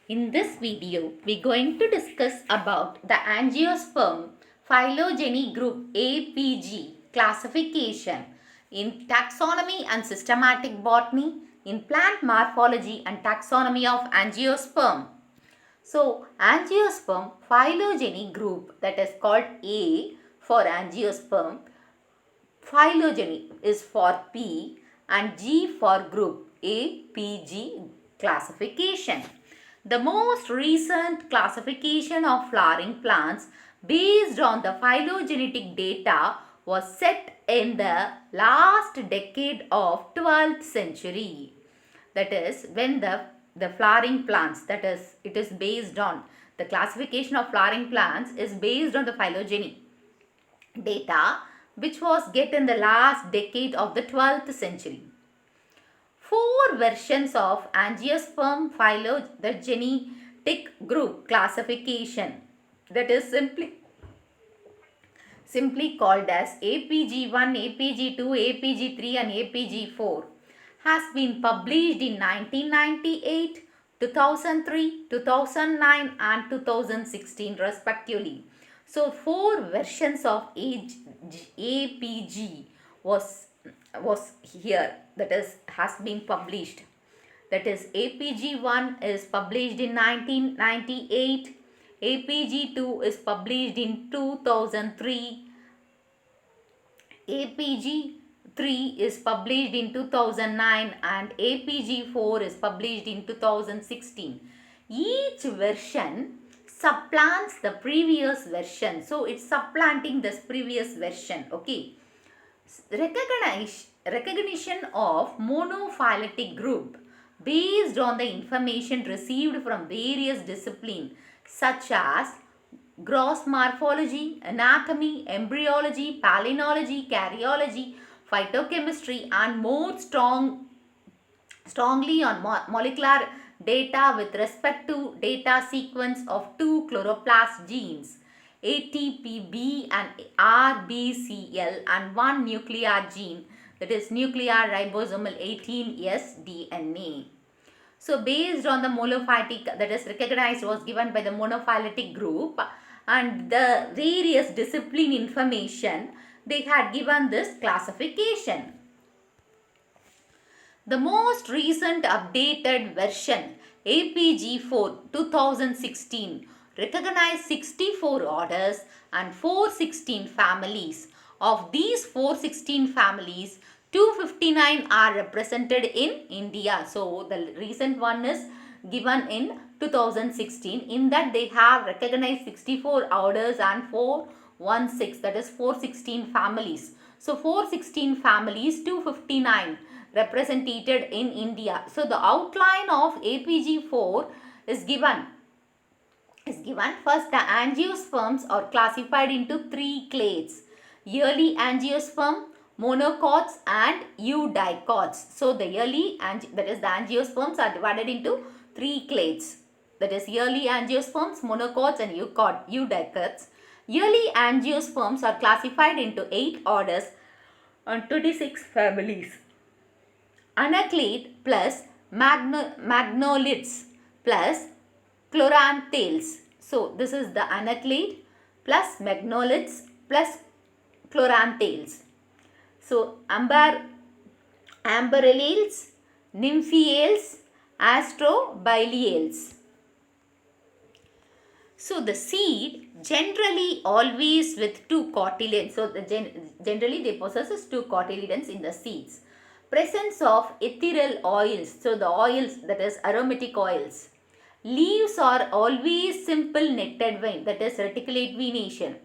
In this video, we're going to discuss about the angiosperm phylogeny group APG classification in taxonomy and systematic botany, in plant morphology and taxonomy of angiosperm. So, angiosperm phylogeny group, that is called A for angiosperm, phylogeny is for P, and G for group APG classification. The most recent classification of flowering plants based on the phylogenetic data was set in the last decade of 12th century. That is when the flowering plants, that is, it is based on the classification of flowering plants is based on the phylogeny data which was get in the last decade of the 12th century. Four versions of angiosperm phylogenetic group classification, that is simply called as APG1, APG2, APG3 and APG4, has been published in 1998, 2003, 2009 and 2016 respectively. So, four versions of APG was here, that is has been published. That is APG1 is published in 1998, APG2 is published in 2003, APG3 is published in 2009 and APG4 is published in 2016. Each version supplants the previous version. So, it's supplanting this previous version. Okay. Recognition of monophyletic group based on the information received from various disciplines such as gross morphology, anatomy, embryology, palynology, karyology, phytochemistry and more strongly on molecular data with respect to data sequence of two chloroplast genes, ATPB and RBCL, and one nuclear gene, that is nuclear ribosomal 18S DNA. So, based on the monophyletic, that is recognized, was given by the monophyletic group and the various discipline information, they had given this classification. The most recent updated version, APG4 2016, recognized 64 orders and 416 families. Of these 416 families, 259 are represented in India. So, the recent one is given in 2016. In that they have recognized 64 orders and 416, that is 416 families. So, 416 families, 259 represented in India. So, the outline of APG4 is given. First, the angiosperms are classified into three clades: early angiosperm, monocots and eudicots. So, the early, that is the angiosperms, are divided into three clades. That is early angiosperms, monocots and eudicots. Early angiosperms are classified into 8 orders and 26 families. Anaclete plus magnolids plus chloranthales. So, this is the anaclete plus magnolids plus chloranthales. So, amberellales, nymphaeales, astrobiales. So, the seed generally always with two cotyledons. So, generally they possesses two cotyledons in the seeds. Presence of ethereal oils. So, the oils, that is aromatic oils. Leaves are always simple netted vine, that is reticulate venation.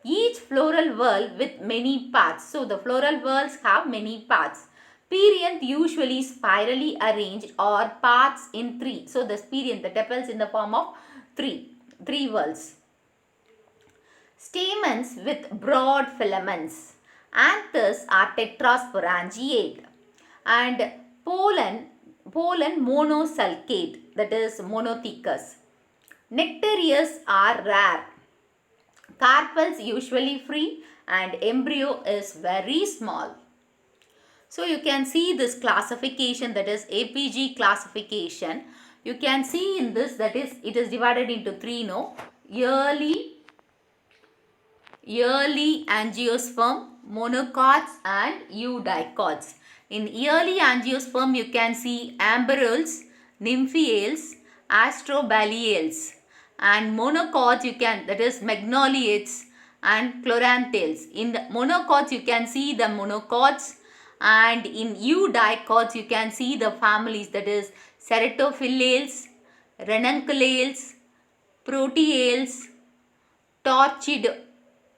Each floral whorl with many paths. So, the floral whorls have many paths. Perianth usually spirally arranged or paths in three. So, the perianth, the tepals in the form of three whorls. Stamens with broad filaments. Anthers are tetrasporangiate. And pollen monosulcate, that is monothecous. Nectarious are rare. Carpels usually free and embryo is very small. So, you can see this classification, that is APG classification. You can see in this, that is, it is divided into three, no? Early angiosperm, monocots and eudicots. In early angiosperm, you can see amberoles, nymphaeals, astrobaliales, and monocots you can, that is magnoliates and chloranthales. In the monocots, you can see the monocots, and in eudicots, you can see the families, that is ceratophyllales, ranunculales, proteales, torchid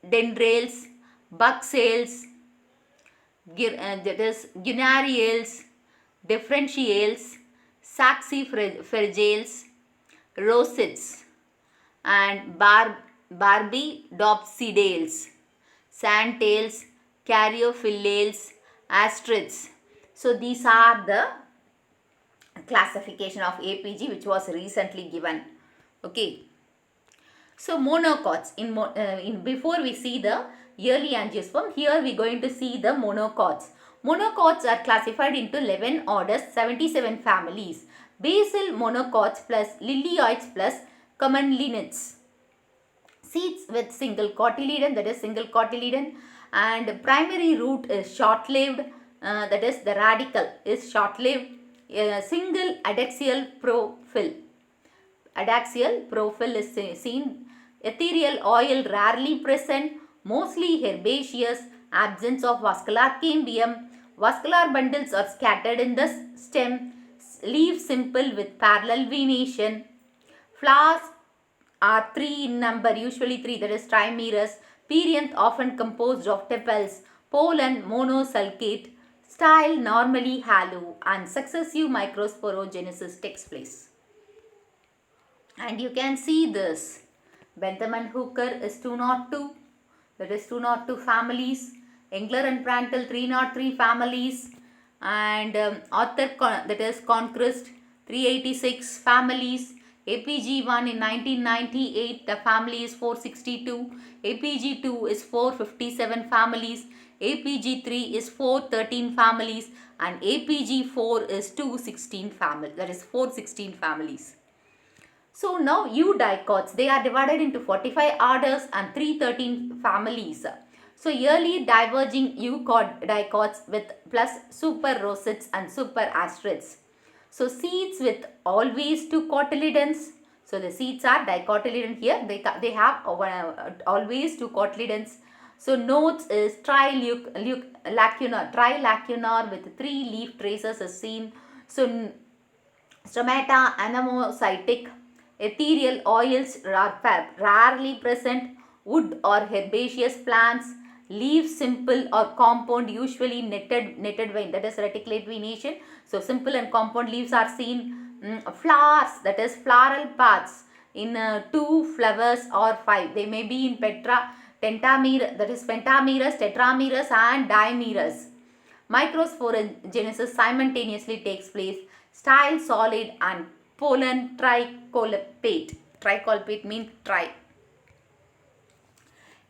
dendrils, buxales, that is gunariales, differentiales, saxifragales, rosettes, and barbidopsidales, sandtails, caryophyllales, astrids. So these are the classification of APG which was recently given. Okay. So monocots, before we see the early angiosperm, here we are going to see the monocots. Monocots are classified into 11 orders, 77 families. Basal monocots plus lilioids plus commonlinids. Seeds with single cotyledon, that is single cotyledon, and primary root is short-lived, that is the radicle is short-lived. Single adaxial profile. Adaxial profile is seen. Ethereal oil rarely present, mostly herbaceous, absence of vascular cambium. Vascular bundles are scattered in the stem. Leaves simple with parallel venation. Flowers are 3 in number, usually 3, that is trimerous. Perianth often composed of tepals. Pollen monosulcate. Style normally hollow, and successive microsporogenesis takes place. And you can see this. Bentham and Hooker is 202, that is 202 families. Engler and Prantl 303 families. And Arthur, that is Conquest, 386 families. APG1 in 1998, the family is 462. APG2 is 457 families. APG3 is 413 families. And APG4 is 216 families, that is 416 families. So now eudicots, they are divided into 45 orders and 313 families. So early diverging eudicots with plus super rosettes and super astrids. So seeds with always 2 cotyledons. So the seeds are dicotyledon here. They have always 2 cotyledons. So nodes is trilacunar with 3 leaf traces is seen. So stomata anamocytic. Ethereal oils are rarely present. Wood or herbaceous plants. Leaves simple or compound, usually netted vein, that is reticulate venation. So simple and compound leaves are seen. Flowers, that is floral paths in 2 flowers or 5. They may be in pentamerous, that is pentamerous, tetramerous and dimerous. Microsporogenesis simultaneously takes place. Style solid and pollen tricolpate. Tricolpate means tri.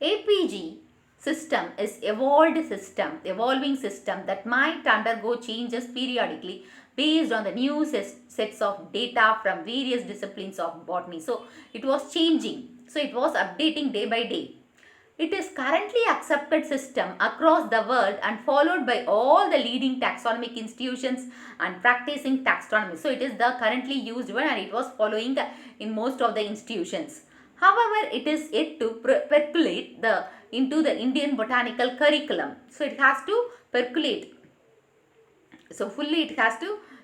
APG system is evolving system that might undergo changes periodically based on the new sets of data from various disciplines of botany. So it was changing. So it was updating day by day. It is currently accepted system across the world and followed by all the leading taxonomic institutions and practicing taxonomy. So it is the currently used one, and it was following in most of the institutions. However, it is yet to percolate into the Indian botanical curriculum. So it has to percolate. So fully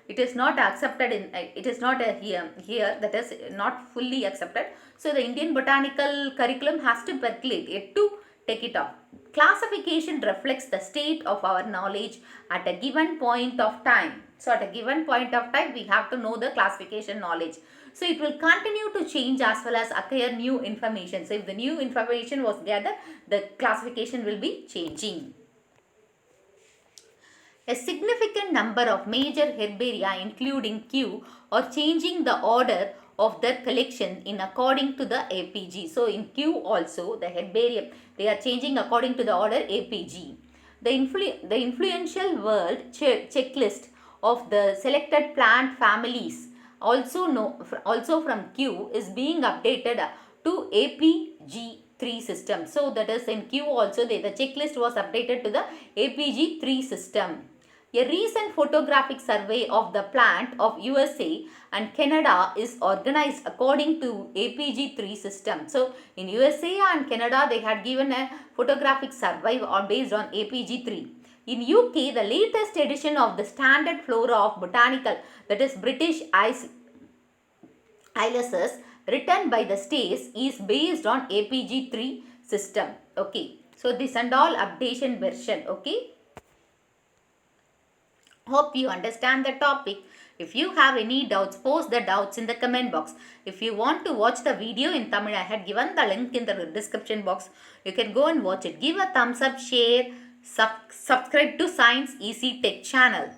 it is not accepted in, it is not here, that is not fully accepted. So the Indian botanical curriculum has to percolate it to take it up. Classification reflects the state of our knowledge at a given point of time. So at a given point of time, we have to know the classification knowledge. So it will continue to change as well as acquire new information. So if the new information was gathered, the classification will be changing. A significant number of major herbaria, including Kew, are changing the order of their collection in according to the APG. So in Kew also, the herbarium, they are changing according to the order APG. The influential world checklist of the selected plant families also from Q is being updated to APG3 system. So that is in Q also the checklist was updated to the APG3 system. A recent photographic survey of the plant of USA and Canada is organized according to APG3 system. So in USA and Canada they had given a photographic survey based on APG3. In UK, the latest edition of the Standard Flora of Botanical, that is British Atlases, written by the states, is based on APG3 system. Okay, so this and all updation version. Okay, hope you understand the topic. If you have any doubts, post the doubts in the comment box. If you want to watch the video in Tamil, I had given the link in the description box. You can go and watch it. Give a thumbs up, share, subscribe to Science Easy Tech channel.